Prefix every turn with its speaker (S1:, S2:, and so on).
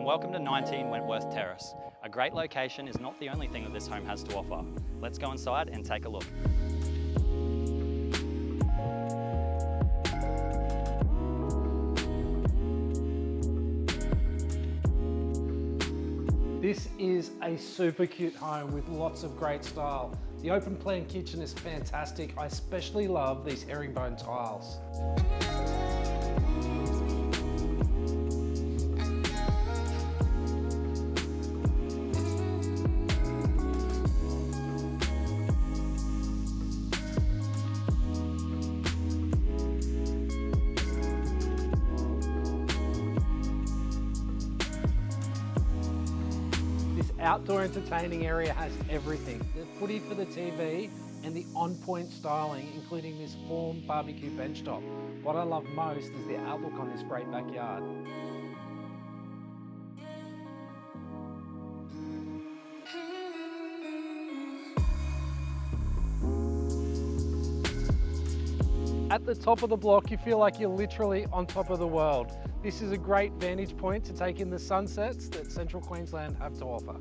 S1: and welcome to 19 Wentworth Terrace. A great location is not the only thing that this home has to offer. Let's go inside and take a look.
S2: This is a super cute home with lots of great style. The open plan kitchen is fantastic. I especially love these herringbone tiles. Outdoor entertaining area has everything. The footy for the TV and the on-point styling, including this form barbecue benchtop. What I love most is the outlook on this great backyard. At the top of the block, you feel like you're literally on top of the world. This is a great vantage point to take in the sunsets that Central Queensland have to offer.